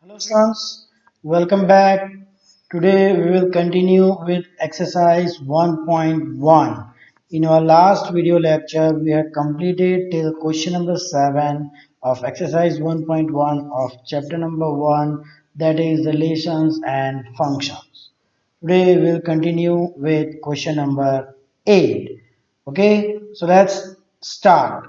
Hello students, welcome back. Today we will continue with exercise 1.1. In our last video lecture we had completed till question number 7 of exercise 1.1 of chapter number 1, that is relations and functions. Today we will continue with question number 8. Okay, so let's start.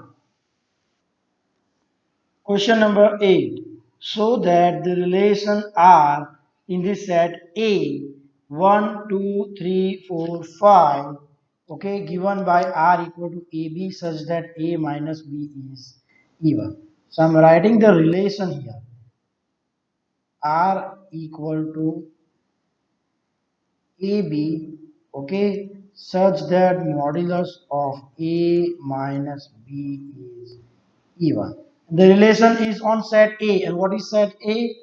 Question number 8. So that the relation R in the set A 1, 2, 3, 4, 5, okay, given by R equal to AB such that A minus B is even. So I'm writing the relation here. R equal to AB, okay, such that modulus of A minus B is even. The relation is on set A. And what is set A?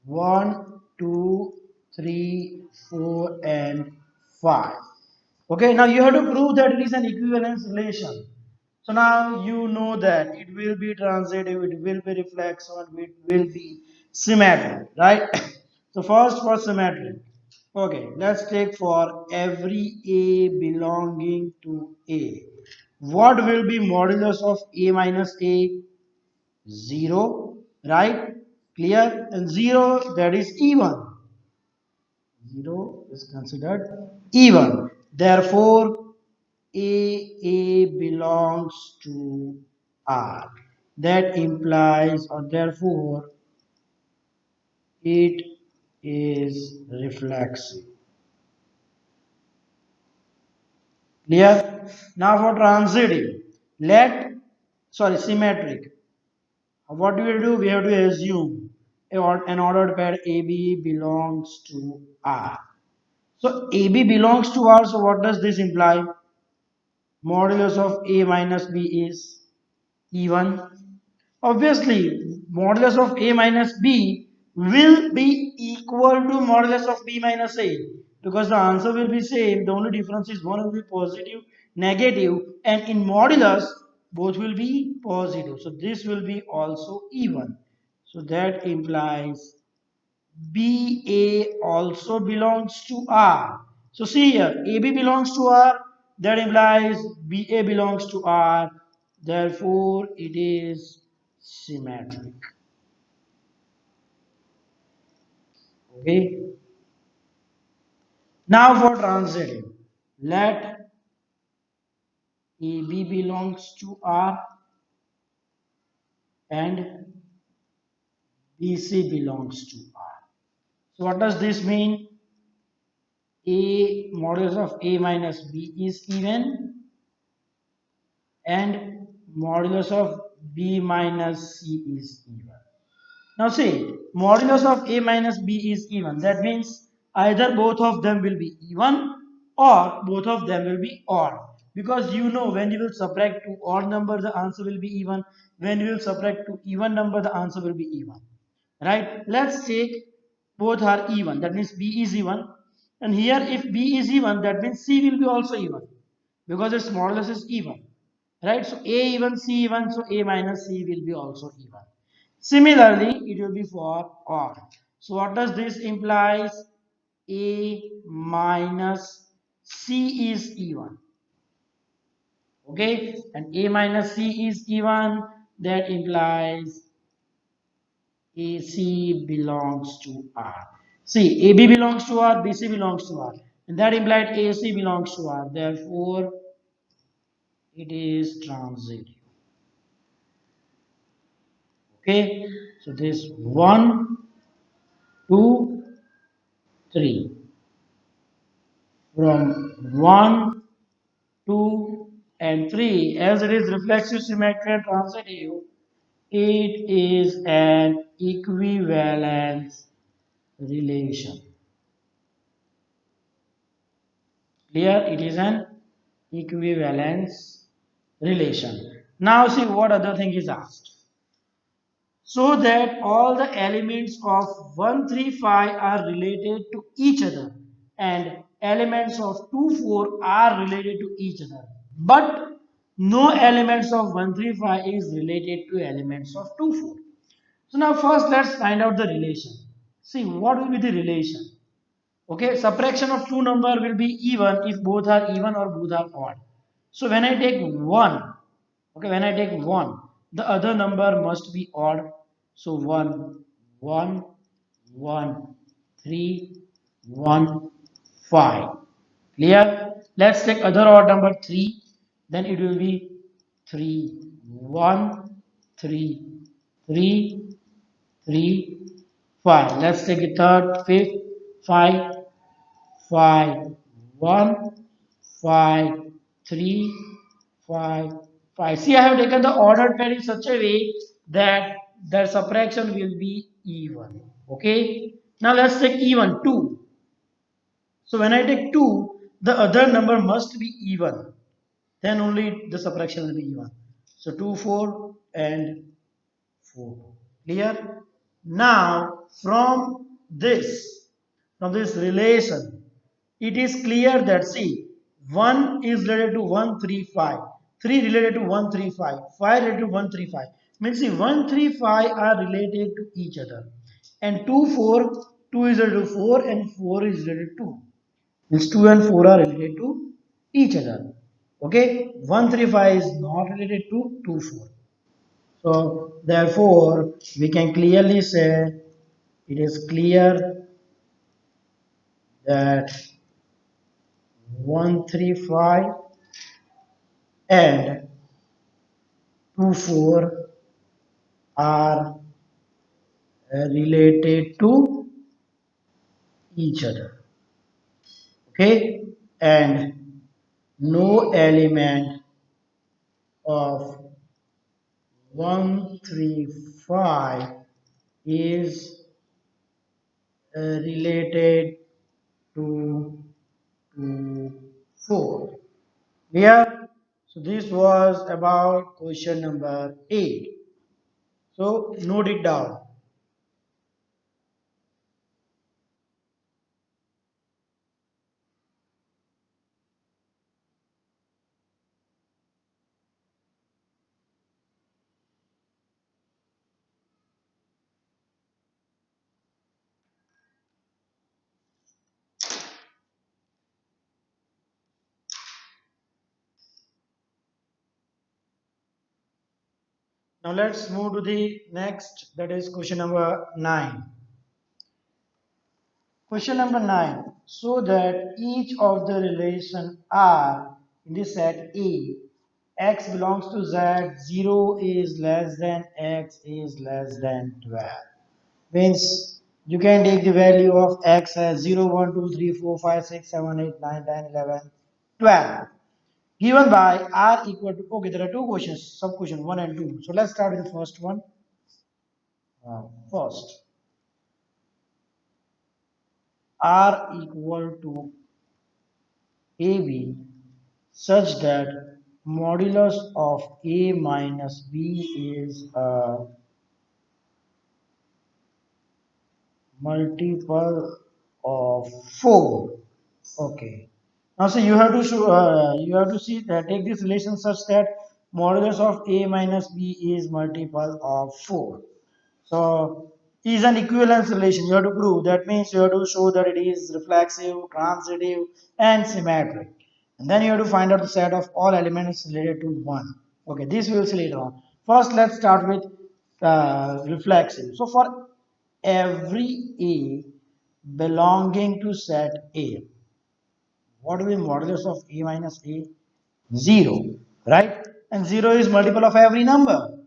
1, 2, 3, 4, and 5. Okay, now you have to prove that it is an equivalence relation. So now you know that it will be transitive, it will be reflexive, it will be symmetric, right? So first for symmetric. Okay, let's take for every A belonging to A. What will be modulus of A minus A? 0, right? Clear? And 0, that is even. 0 is considered even. Therefore, A belongs to R. That implies, or therefore, it is reflexive. Clear? Now for transitive, symmetric. What we will do? We have to assume an ordered pair AB belongs to R. So AB belongs to R. So what does this imply? Modulus of A minus B is even. Obviously, modulus of A minus B will be equal to modulus of B minus A because the answer will be same. The only difference is one will be positive, negative, and in modulus both will be positive. So this will be also even. So that implies BA also belongs to R. So see here, AB belongs to R. That implies BA belongs to R. Therefore, it is symmetric. Okay. Now for transitive. Let AB belongs to R and BC belongs to R. So what does this mean? A modulus of A minus B is even and modulus of B minus C is even. Now see, modulus of A minus B is even. That means either both of them will be even or both of them will be odd. Because you know when you will subtract two odd number, the answer will be even. When you will subtract two even number, the answer will be even. Right? Let's take both are even. That means B is even. And here if B is even, that means C will be also even. Because its modulus is even. Right? So A even, C even, so A minus C will be also even. Similarly, it will be for odd. So what does this implies? A minus C is even. Okay, and A minus C is even. That implies AC belongs to R. See, AB belongs to R, BC belongs to R. And that implied AC belongs to R. Therefore, it is transitive. Okay, so this 1, 2, 3. From 1, 2, and 3, as it is reflexive, symmetric, and transitive, it is an equivalence relation. Clear? It is an equivalence relation. Now see what other thing is asked. So that all the elements of 135 are related to each other and elements of 24 are related to each other. But no elements of 135 is related to elements of 24. So now first let's find out the relation. See what will be the relation. Okay, subtraction of two number will be even if both are even or both are odd. So when I take 1, okay, when I take 1, the other number must be odd. So 1, 1, 1, 3, 1, 5. Clear? Let's take other odd number 3. Then it will be 3, 1, 3, 3, 3, 5. Let's take the third, fifth, 5, 5, 1, 5, 3, 5, 5. See, I have taken the ordered pair in such a way that the subtraction will be even. Okay. Now let's take even 2. So when I take 2, the other number must be even. Then only the subtraction will be even. So 2, 4 and 4. Clear? Now from this relation, it is clear that see 1 is related to 135, 3 related to 135, 5 related to 135. Means see 135 are related to each other. And 2, 4, 2 is related to 4 and 4 is related to 2. Means 2 and 4 are related to each other. Okay, 135 is not related to 2, 4. So therefore, we can clearly say it is clear that 135 and 24 are related to each other. Okay, and no element of 135 is related to 4. Yeah. So this was about question number 8. So note it down. Now let's move to the next, that is question number 9. Question number 9. So that each of the relation R in the set A, x belongs to z, 0 is less than x is less than 12. Means you can take the value of x as 0, 1, 2, 3, 4, 5, 6, 7, 8, 9, 10, 11, 12. Given by r equal to, okay, there are two questions, sub question 1 and 2. So let's start with the first one. First, r equal to ab such that modulus of a minus b is a multiple of 4. Okay. Now, so you have to show, you have to see that take this relation such that modulus of a minus b is multiple of 4. So is an equivalence relation. You have to prove. That means you have to show that it is reflexive, transitive, and symmetric. And then you have to find out the set of all elements related to one. Okay, this we will see later on. First, let's start with reflexive. So for every A belonging to set A, what will be modulus of A minus A? 0, right? And 0 is multiple of every number,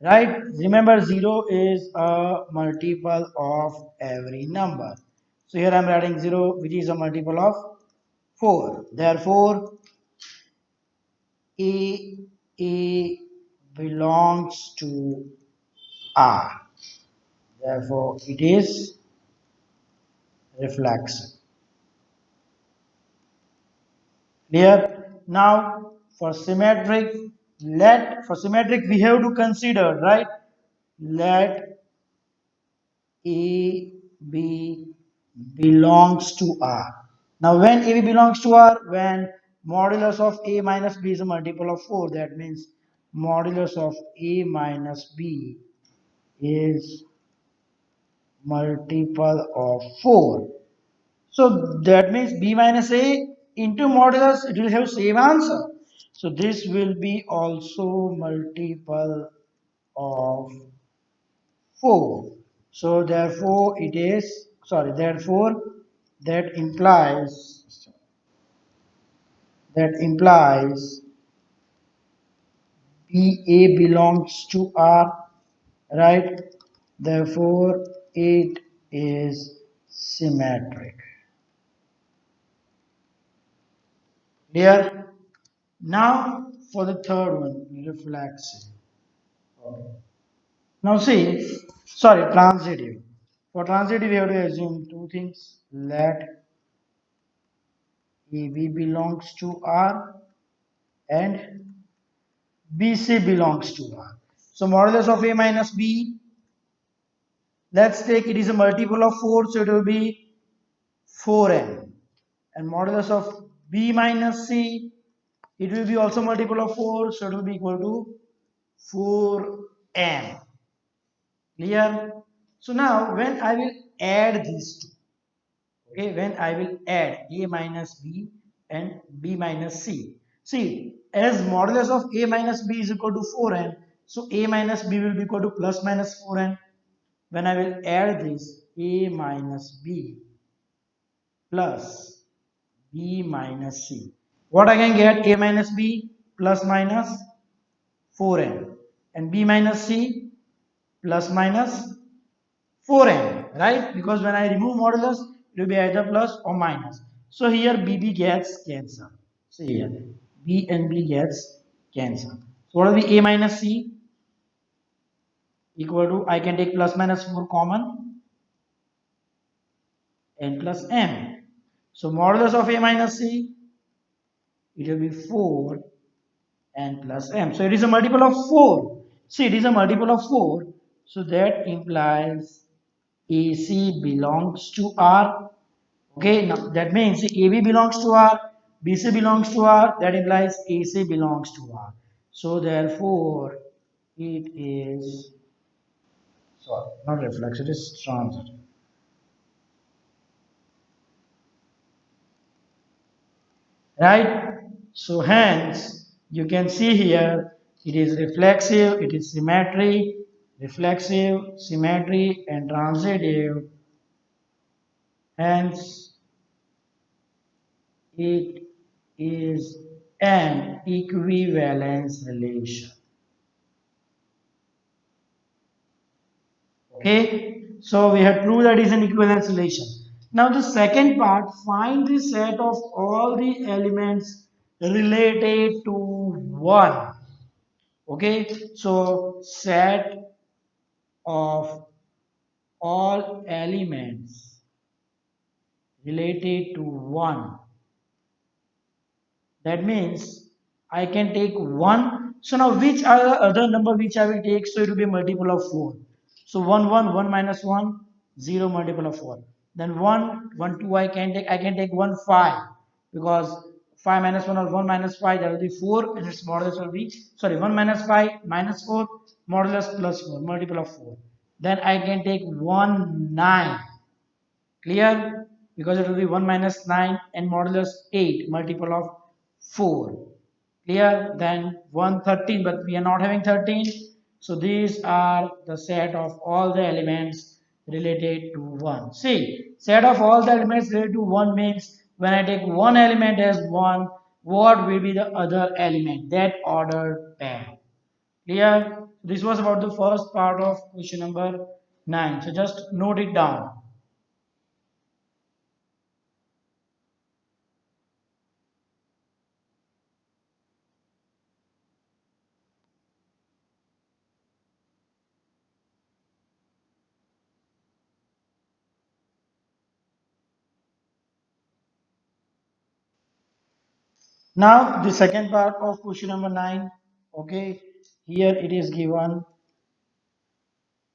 right? Remember 0 is a multiple of every number. So here I'm writing 0 which is a multiple of 4. Therefore A belongs to R. Therefore it is reflexive. Clear? Now for symmetric, we have to consider, right? Let AB belongs to R. Now when AB belongs to R, when modulus of A minus B is a multiple of 4, that means modulus of A minus B is multiple of 4. So that means b minus a into modulus, it will have same answer. So this will be also multiple of 4. So therefore it is, sorry, therefore that implies that implies BA belongs to R, right? Therefore it is symmetric. Clear? Now for the third one, reflexive. Okay. Now see, sorry, transitive. For transitive, we have to assume two things. Let AB belongs to R and BC belongs to R. So modulus of A minus B, let's take it is a multiple of 4, so it will be 4n. And modulus of B minus C, it will be also multiple of 4, so it will be equal to 4n. Clear? So now when I will add these two, okay, when I will add a minus b and b minus c. See, as modulus of a minus b is equal to 4n, so a minus b will be equal to plus minus 4n. When I will add this a minus b plus b minus c, what I can get? A minus b plus minus 4n and b minus c plus minus 4n, right? Because when I remove modulus, it will be either plus or minus. So here BB gets cancelled. See here, B and B gets cancelled. So what will be A minus C equal to, I can take plus minus 4 common, n plus m. So modulus of A minus C, it will be 4 n plus m. So it is a multiple of 4. See, it is a multiple of 4. So that implies AC belongs to R. Okay, now that means AB belongs to R, BC belongs to R, that implies AC belongs to R. So therefore, it is, sorry, not reflex, it is transit. Right? So hence, you can see here, it is reflexive, it is symmetry, reflexive, symmetry, and transitive. Hence, it is an equivalence relation. Okay, so we have proved that is an equivalence relation. Now the second part, find the set of all the elements related to 1. Okay, so set of all elements related to 1. That means I can take 1. So now which are the other number which I will take? So it will be a multiple of 4. So 1, 1, 1 minus 1, 0 multiple of 4. Then 1, 1, 2 I can take 1, 5. Because 5 minus 1 or 1 minus 5, that will be 4. And its modulus will be, sorry, 1 minus 5 minus 4, modulus plus 4, multiple of 4. Then I can take 1, 9. Clear? Because it will be 1 minus 9 and modulus 8, multiple of 4. Clear? Then 1, 13, but we are not having 13. So these are the set of all the elements related to 1. See, set of all the elements related to 1 means when I take one element as 1, what will be the other element? That ordered pair. Clear? This was about the first part of question number 9. So just note it down. Now the second part of question number 9. Okay, here it is given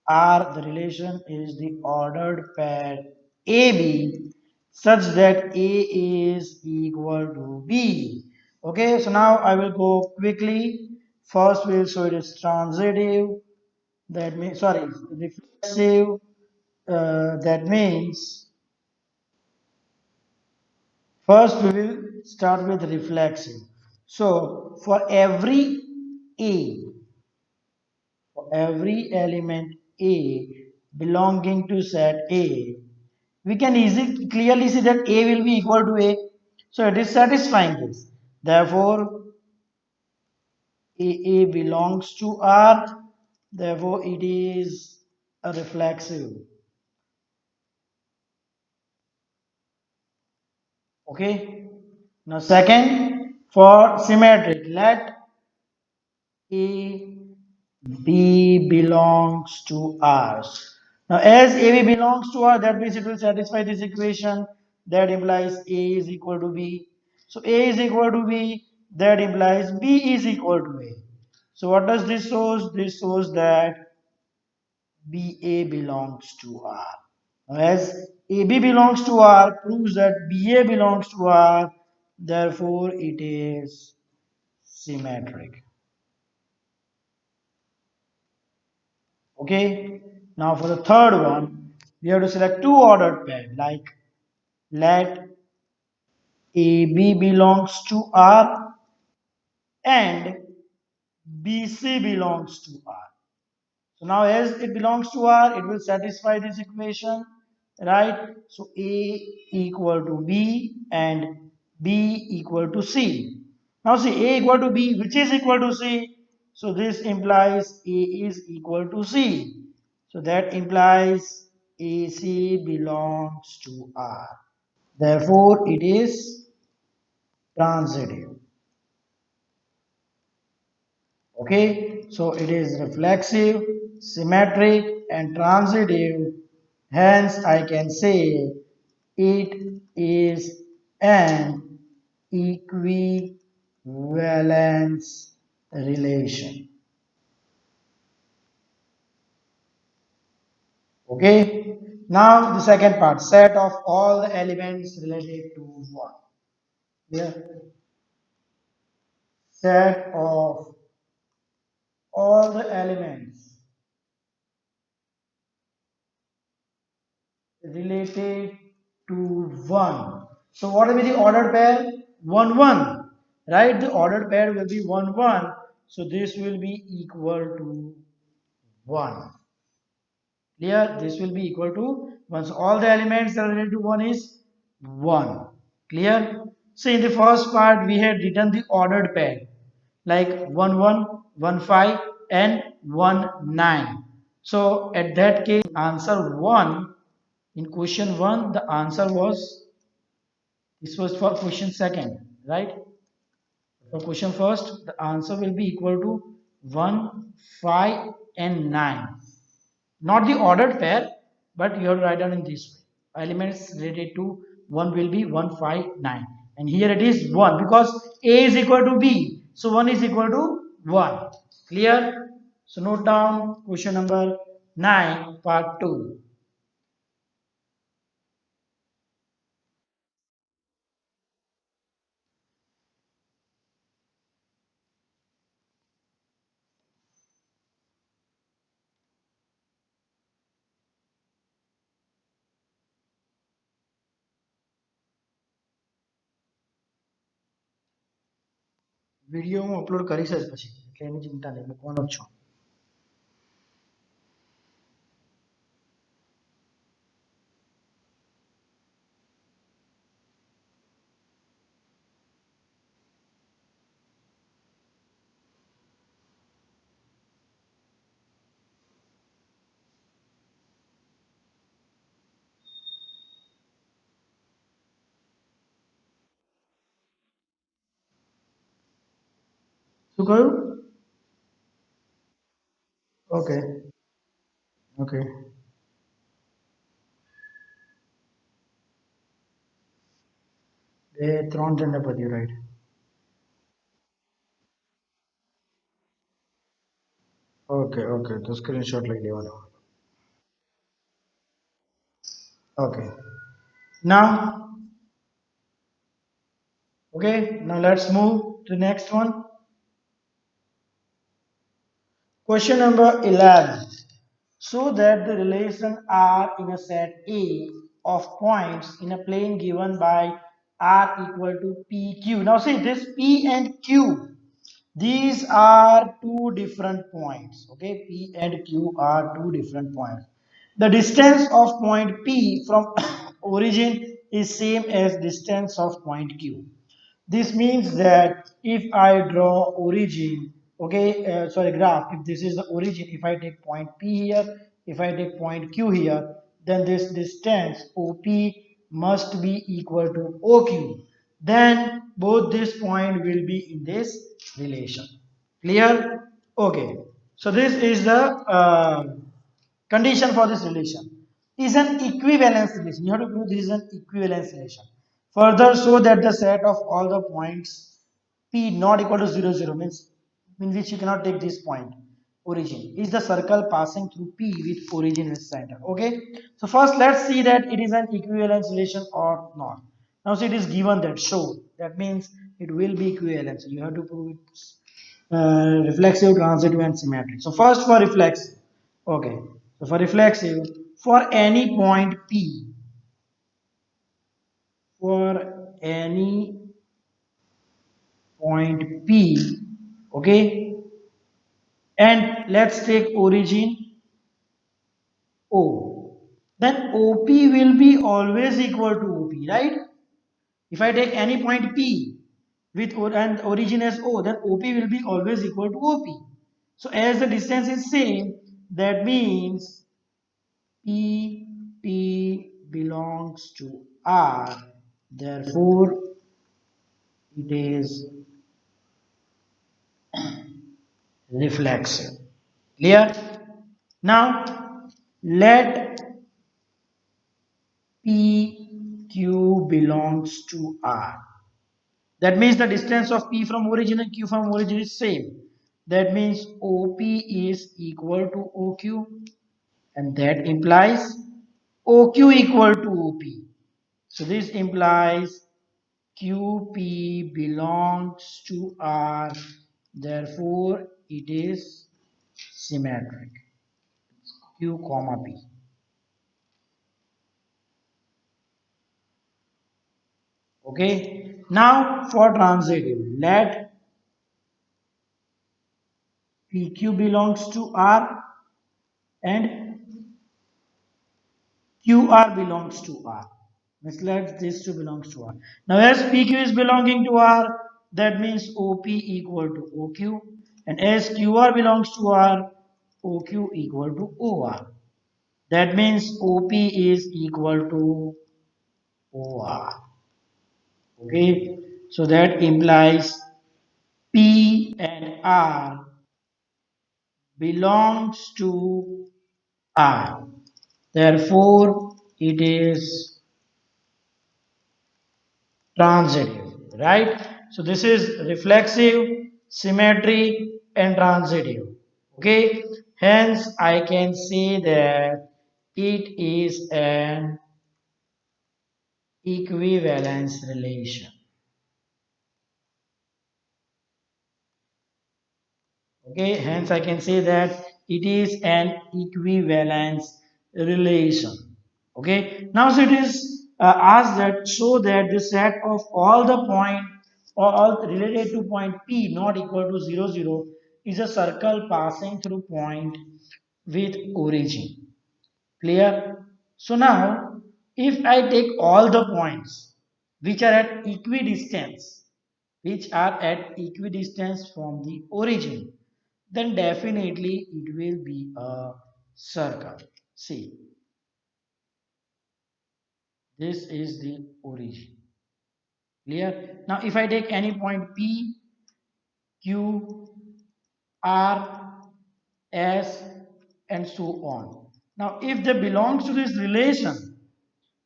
R, the relation is the ordered pair AB such that A is equal to B. Okay, so now I will go quickly. First we'll show it is transitive. That means, sorry, reflexive, that means first we will start with reflexive. So A, for every element A belonging to set A, we can easily clearly see that A will be equal to A. So it is satisfying this. Therefore, A belongs to R. Therefore, it is a reflexive. Okay. Now, second, for symmetric, let A B belongs to R. Now, as AB belongs to R, that means it will satisfy this equation. That implies A is equal to B. So, A is equal to B. That implies B is equal to A. So, what does this shows? This shows that BA belongs to R. As AB belongs to R proves that BA belongs to R, therefore it is symmetric. Okay. Now for the third one, we have to select two ordered pair like let AB belongs to R and BC belongs to R. So now as it belongs to R, it will satisfy this equation, right? So A equal to B and B equal to C. Now see A equal to B, which is equal to C. So this implies A is equal to C. So that implies AC belongs to R. Therefore, it is transitive. Okay, so it is reflexive, symmetric, and transitive. Hence, I can say it is an equivalence relation. Okay, now the second part, set of all the elements related to one. Yeah, set of all the elements related to 1. So what will be the ordered pair? 1, 1. Right? The ordered pair will be 1, 1. So this will be equal to 1. Clear? This will be equal to 1. So all the elements that are related to 1 is 1. Clear? So in the first part we had written the ordered pair like 1, 1, 1, 5 and 1, 9. So at that case answer 1 in question 1 the answer was this was for question second, right? For question first the answer will be equal to 1, 5 and 9. Not the ordered pair, but you have to write down in this way. Elements related to 1 will be 1, 5, 9. And here it is 1 because A is equal to B. So 1 is equal to 1. Clear? So note down question number 9, part 2. Video હું upload કરીશ જ પછી એટલે એની ચિંતા નહીં મૂકવાનો જ છું. શું કહ્યું? ઓકે ઓકે એ 3 જણને પત્યું રાઈટ. ઓકે ઓકે તો સ્ક્રીનશોટ લઈ લેવાનો. Okay now okay now let's move to the next one. Question number 11. so that the relation R in a set A of points in a plane given by R equal to PQ. Now see this P and Q, these are two different points. Okay, P and Q are two different points. The distance of point P from origin is same as distance of point Q. This means that if I draw origin, okay, sorry, graph, if this is the origin, if I take point P here, if I take point Q here, then this distance OP must be equal to OQ. Then both this point will be in this relation. Clear? Okay. So this is the condition for this relation. Is an equivalence relation. You have to prove this is an equivalence relation. Further, show that the set of all the points P not equal to 0, 0 means in which you cannot take this point origin is the circle passing through P with origin as center. Okay. So first let's see that it is an equivalence relation or not. Now see it is given that show. That means it will be equivalent. So you have to prove it reflexive, transitive, and symmetric. So first for reflexive. Okay. So for reflexive, for any point P, for any point P, okay, and let's take origin O. Then OP will be always equal to OP, right? If I take any point P with and origin as O, then OP will be always equal to OP. So as the distance is same, that means PP belongs to R. Therefore, it is reflexive. Clear? Now, let PQ belongs to R. That means the distance of P from origin and Q from origin is same. That means OP is equal to OQ, and that implies OQ equal to OP. So this implies QP belongs to R, therefore it is symmetric. Q comma P. Okay. Now for transitive, let PQ belongs to R and QR belongs to R. Means let this two belongs to R. Now as PQ is belonging to R, that means OP equal to OQ, and as QR belongs to R, OQ equal to OR. That means OP is equal to OR. Okay, so that implies P and R belongs to R. Therefore, it is transitive, right? So this is reflexive, symmetry, and transitive. Okay, hence I can say that it is an equivalence relation. Okay, hence I can say that it is an equivalence relation. Okay, now so it is asked that show that the set of all the point or all related to point P not equal to 0, 0 is a circle passing through point with origin. Clear? So now if I take all the points which are at equidistance, which are at equidistance from the origin, then definitely it will be a circle. See, this is the origin. Clear? Now if I take any point P, Q, R, S, and so on. Now if they belongs to this relation,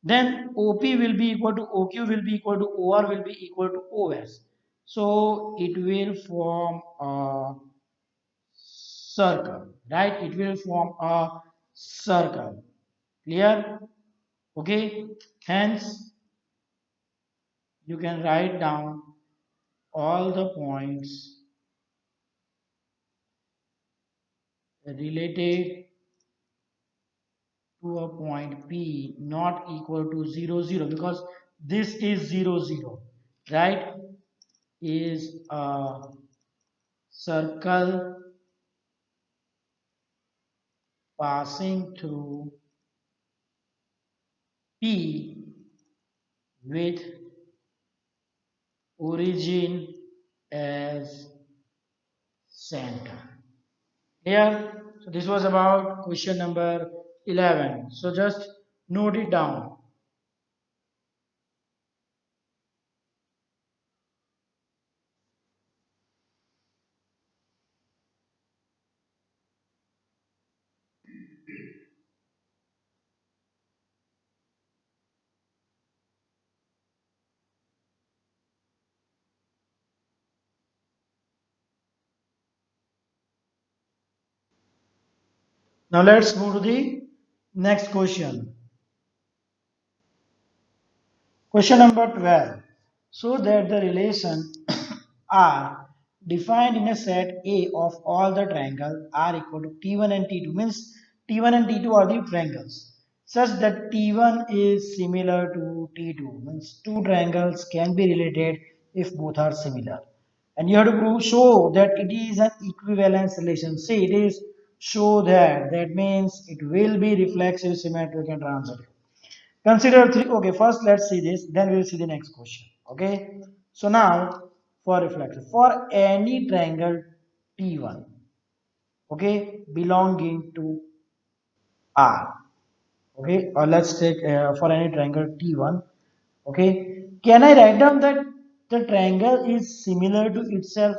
then OP will be equal to OQ will be equal to OR will be equal to OS. So it will form a circle, right? It will form a circle. Clear? Okay. Hence, you can write down all the points related to a point P not equal to 0, 0, because this is 0, 0, right? Is a circle passing through P with origin as center. Here, so this was about question number 11. So just note it down. Now let's move to the next question. Question number 12. So that the relation R defined in a set A of all the triangles R equal to T1 and T2, means T1 and T2 are the triangles, such that T1 is similar to T2, means two triangles can be related if both are similar. And you have to show that it is an equivalence relation. See, it is show that means it will be reflexive, symmetric and transitive. Consider three. Okay, first let's see this, then we will see the next question. Okay, so now for reflection, for any triangle T1, okay, belonging to R, okay, or let's take for any triangle T1, okay, can I write down that the triangle is similar to itself?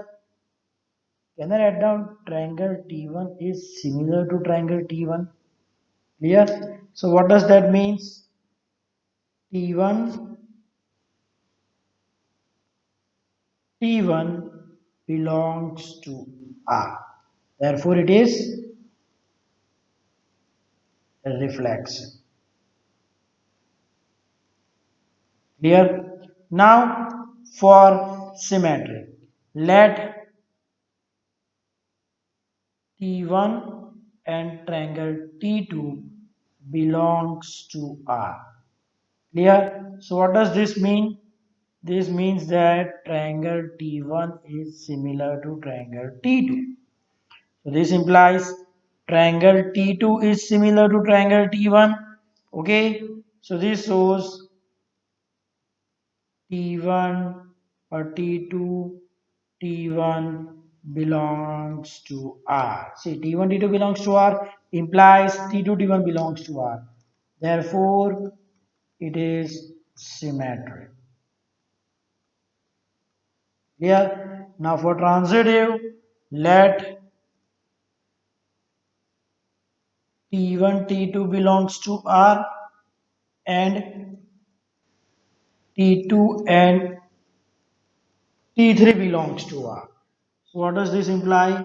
Can I write down triangle T1 is similar to triangle T1? Clear? So what does that means? T1 T1 belongs to R. Therefore, it is a reflection. Clear? Now, for symmetry, let T1 and triangle T2 belongs to R. Clear? So, what does this mean? This means that triangle T1 is similar to triangle T2. So this implies triangle T2 is similar to triangle T1. Okay. So this shows T1 or T2, T1 belongs to R. See, T1, T2 belongs to R implies T2, T1 belongs to R. Therefore, it is symmetric. Here, now for transitive, let T1, T2 belongs to R and T2 and T3 belongs to R. So what does this imply?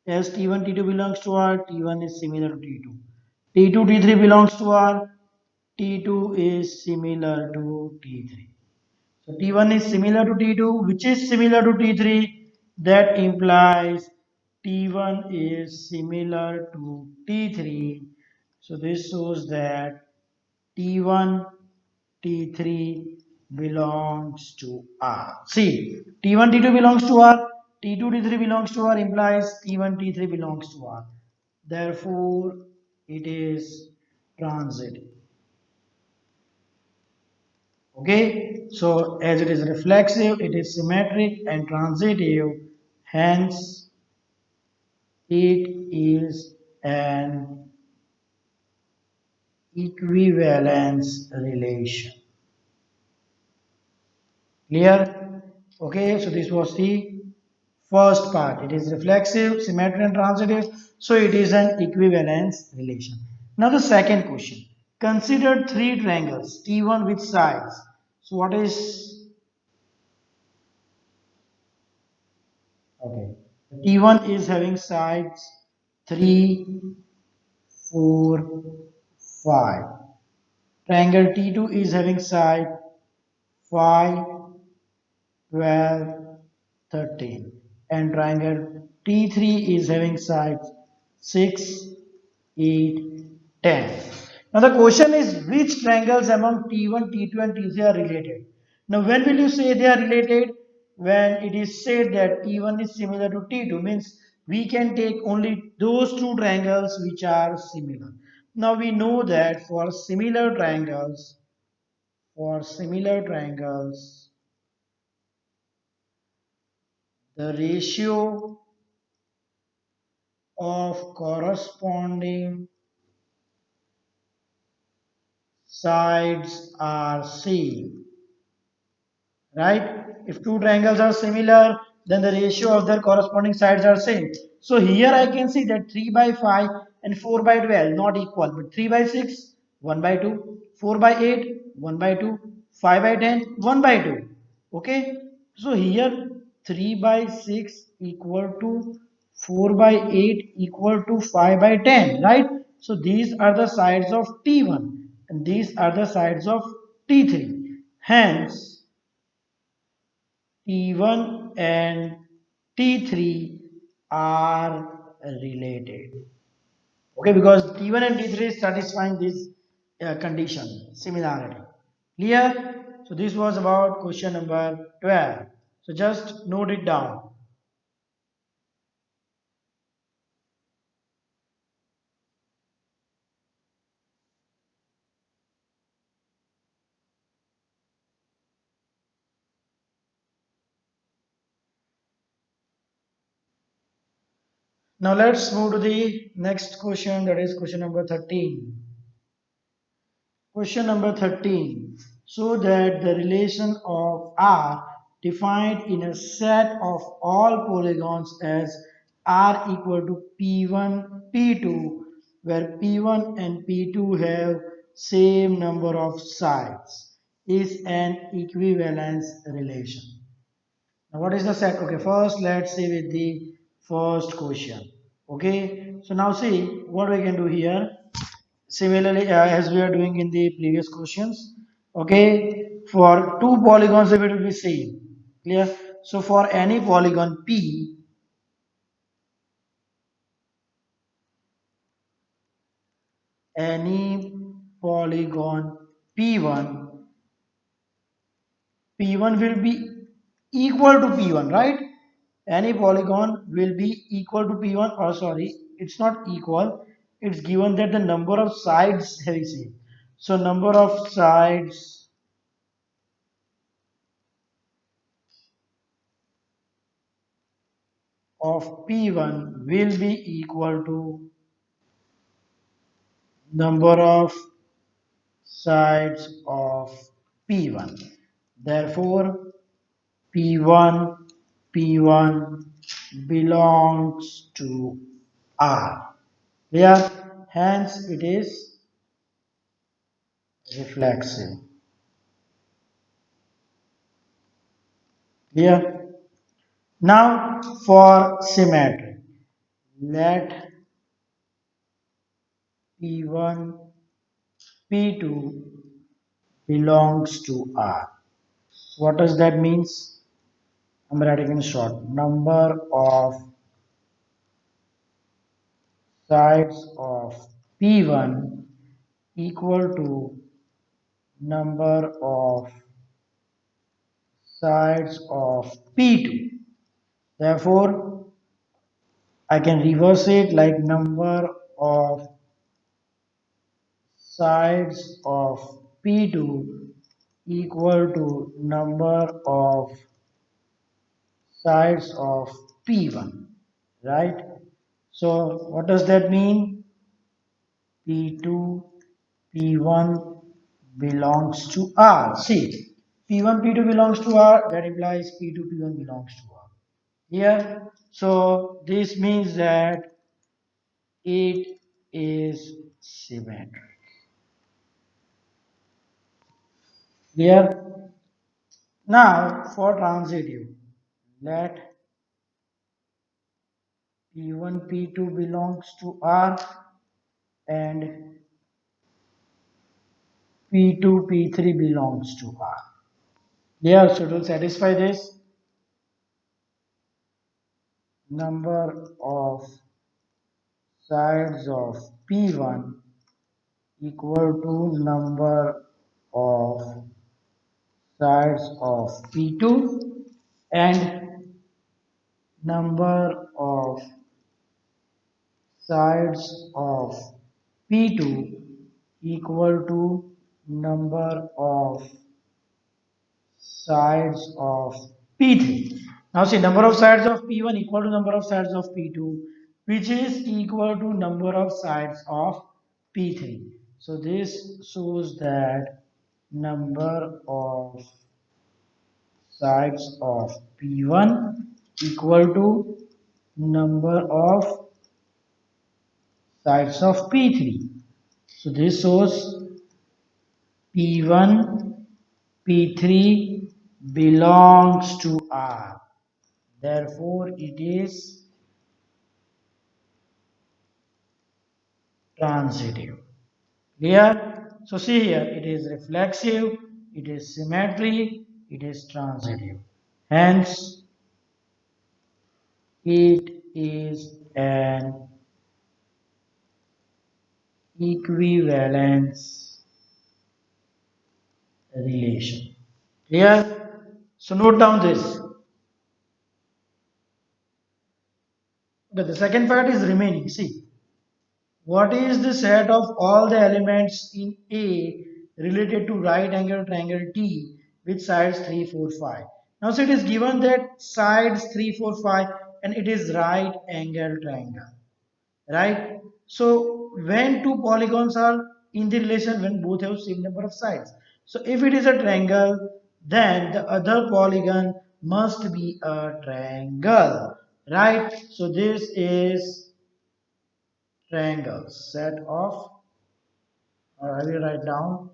As T1, T2 belongs to R, T1 is similar to T2. T2, T3 belongs to R, T2 is similar to T3. So T1 is similar to T2, which is similar to T3. That implies T1 is similar to T3. So this shows that T1 T3 belongs to R. See, T1 T2 belongs to R, T2 T3 belongs to R implies T1 T3 belongs to R. Therefore, it is transitive. Okay, so as it is reflexive, it is symmetric and transitive, hence, it is an equivalence relation. Clear? Okay, so this was the first part. It is reflexive, symmetric and transitive. So it is an equivalence relation. Now the second question. Consider three triangles, T1 with sides. So what is, okay. T1 is having sides 3, 4, 5. Triangle T2 is having side 5, 12, 13, and triangle T3 is having sides 6, 8, 10. Now the question is which triangles among T1, T2 and T3 are related? Now when will you say they are related? When it is said that T1 is similar to T2 means we can take only those two triangles which are similar. Now we know that for similar triangles, the ratio of corresponding sides are same, right? If two triangles are similar, then the ratio of their corresponding sides are same. So here I can see that 3 by 5 and 4 by 12 not equal, but 3 by 6, 1 by 2, 4 by 8, 1 by 2, 5 by 10, 1 by 2. Okay, so here 3 by 6 equal to 4 by 8 equal to 5 by 10, right? So these are the sides of T1 and these are the sides of T3. Hence, T1 and T3 are related. Okay, because T1 and T3 is satisfying this condition, similarity. Clear? So this was about question number 12. So just note it down. Now let's move to the next question, that is question number 13. Question number 13. So that the relation of R defined in a set of all polygons as R equal to P1, P2, where P1 and P2 have same number of sides is an equivalence relation. Now what is the set? Okay, first let's see with the first question. Okay, so now see what we can do here. Similarly, as we are doing in the previous questions, okay, for two polygons it will be same. Clear? So for any polygon P, any polygon P1, P1 will be equal to P1, right? Any polygon will be equal to P1, or sorry, it's not equal. It's given that the number of sides have the same. So number of sides of P1 will be equal to number of sides of P1. Therefore, P1 belongs to R. Clear? Hence, it is reflexive. Clear? Now, for symmetry, let P1, P2 belongs to R. What does that means? I'm writing in short. Number of sides of P1 equal to number of sides of P2. Therefore, I can reverse it like number of sides of P2 equal to number of sides of P1, right? So what does that mean? P2, P1 belongs to R. See, P1, P2 belongs to R, that implies P2, P1 belongs to R. Here, so this means that it is symmetric. Here, now for transitive, let P1, P2 belongs to R and P2, P3 belongs to R. Here, so to satisfy this, number of sides of P1 equal to number of sides of P2 and number of sides of P2 equal to number of sides of P3. Now see, number of sides of P1 equal to number of sides of P2, which is equal to number of sides of P3. So this shows that number of sides of P1 equal to number of sides of P3. So this shows P1, P3 belongs to R. Therefore, it is transitive. Clear? So see here, it is reflexive, it is symmetry, it is transitive. Hence, it is an equivalence relation. Clear? So note down this. Okay, the second part is remaining. See, what is the set of all the elements in A related to right angle triangle T with sides 3, 4, 5? Now, so it is given that sides 3, 4, 5 and it is right angle triangle, right? So, when two polygons are in the relation when both have same number of sides. So, if it is a triangle, then the other polygon must be a triangle, right? So, this is triangle set of, or I will write down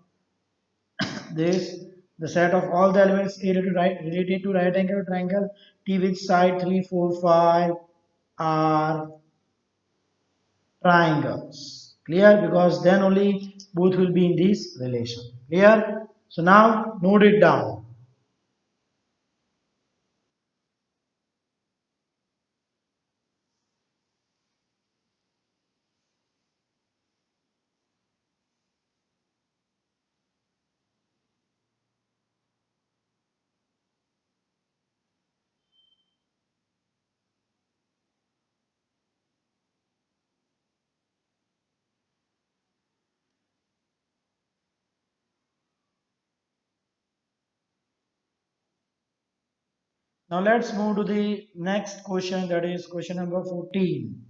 this, the set of all the elements related to right angle triangle T with side 3, 4, 5 are triangles. Clear? Because then only both will be in this relation. Clear? So now note it down. Now let's move to the next question, that is question number 14.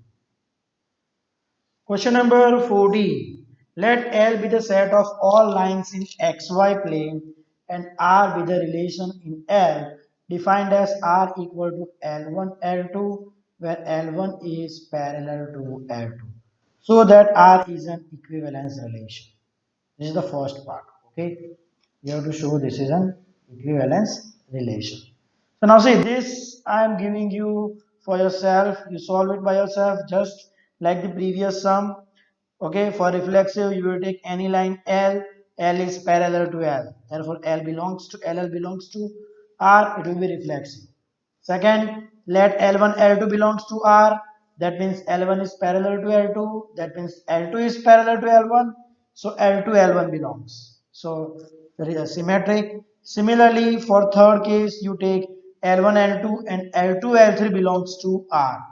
Question number 14. Let L be the set of all lines in xy plane and R be the relation in L defined as R equal to L1 L2 where L1 is parallel to L2 so that R is an equivalence relation. This is the first part. Okay, you have to show this is an equivalence relation. So now see this I am giving you for yourself. You solve it by yourself just like the previous sum. Okay, for reflexive you will take any line L. L is parallel to L. Therefore L belongs to LL belongs to R. It will be reflexive. Second, let L1 L2 belongs to R. That means L1 is parallel to L2. That means L2 is parallel to L1. So L2 L1 belongs. So there is a symmetric. Similarly, for third case, you take L1 L2 and L2 L3 belongs to R.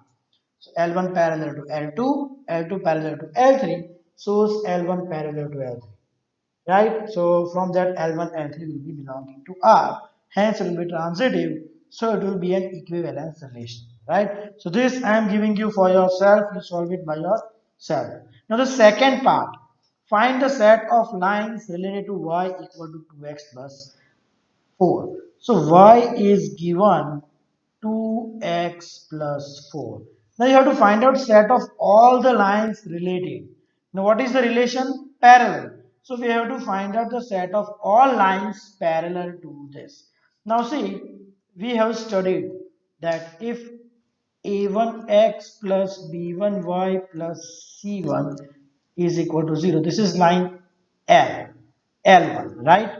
So L1 parallel to L2, L2 parallel to L3, shows L1 parallel to L3, right? So from that L1, L3 will be belonging to R. Hence it will be transitive. So it will be an equivalence relation, right? So this I am giving you for yourself. You solve it by yourself. Now the second part. Find the set of lines related to y equal to 2x plus 4. So y is given 2x plus 4. Now you have to find out set of all the lines related. Now what is the relation? Parallel. So we have to find out the set of all lines parallel to this. Now see, we have studied that if a1x plus b1y plus c1 is equal to 0. This is line L, L1, right?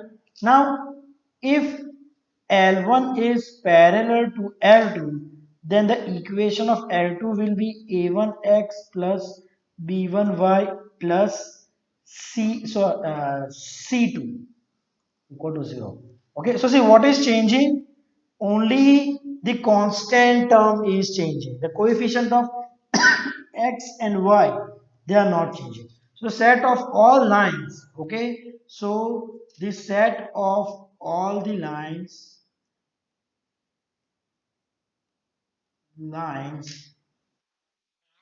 Now, if L1 is parallel to L2, then the equation of L2 will be a1x plus b1y plus C2 equal to 0. Okay, so see what is changing? Only the constant term is changing. The coefficient of x and y, they are not changing. So set of all lines, okay, so the set of all the lines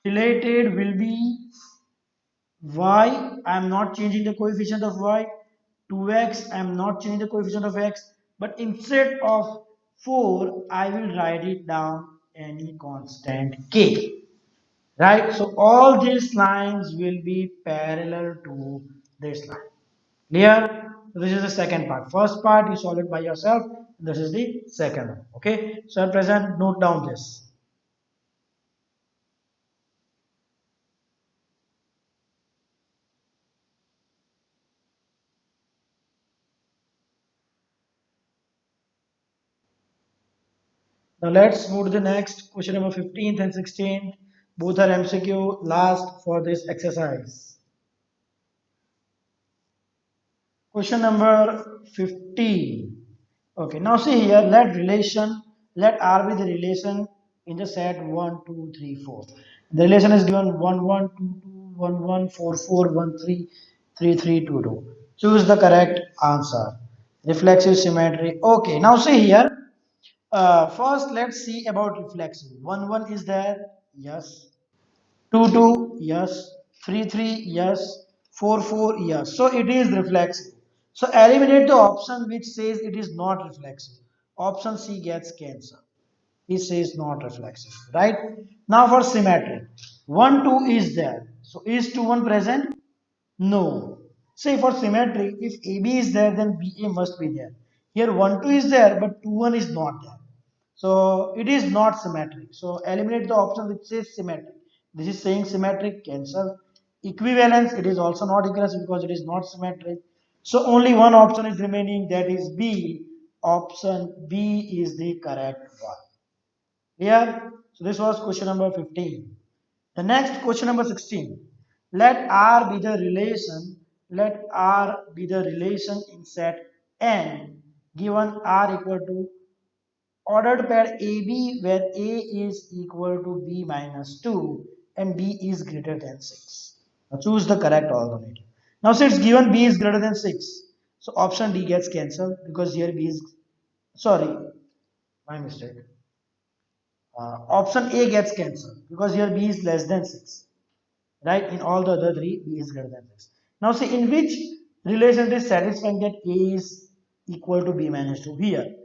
related will be y. I am not changing the coefficient of y. 2x, I am not changing the coefficient of x, but instead of 4 I will write it down any constant k, right? So all these lines will be parallel to this line. Clear? So this is the second part. First part you solve it by yourself. This is the second one. Okay, so at present note down this. Now let's move to the next question number 15th and 16th. Both are MCQ last for this exercise. Question number 15. Okay, now see here, let R be the relation in the set 1, 2, 3, 4. The relation is given 1, 1, 2, 2, 1, 1, 4, 4, 1, 3, 3, 3, 2, 2. Choose the correct answer. Reflexive symmetry. Okay, now see here. First, let's see about reflexive. 1, 1 is there? Yes. 2 2 yes, 3 3 yes, 4 4 yes, so it is reflexive. So eliminate the option which says it is not reflexive. Option C gets cancelled. It says not reflexive, right? Now for symmetric, 1 2 is there, so is 2 1 present? No. Say for symmetry, if AB is there, then BA must be there. Here 1 2 is there, but 2 1 is not there. So it is not symmetric. So eliminate the option which says symmetric. This is saying symmetric, cancel. Equivalence, it is also not equivalence because it is not symmetric. So only one option is remaining, that is B. Option B is the correct one. Clear? So this was question number 15. The next question number 16. Let R be the relation. Let R be the relation in set N given R equal to ordered pair AB where A is equal to B minus 2 and B is greater than 6. Now choose the correct alternative. Now since given B is greater than 6, so option D gets cancelled because here B is, sorry, my mistake. Option A gets cancelled because here B is less than 6. Right? In all the other three, B is greater than 6. Now see in which relation it is satisfying that A is equal to B minus 2. Here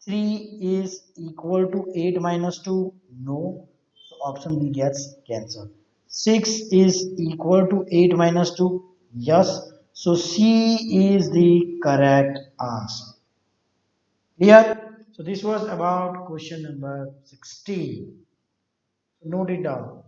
3 is equal to 8 minus 2. No. So option B gets cancelled. 6 is equal to 8 minus 2. Yes. So C is the correct answer. Clear? So this was about question number 16. So note it down.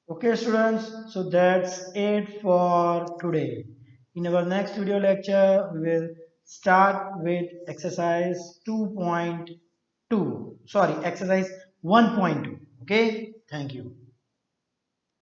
Okay, students, so that's it for today. In our next video lecture, we will start with exercise 2.2. Sorry, exercise 1.2. Okay, thank you.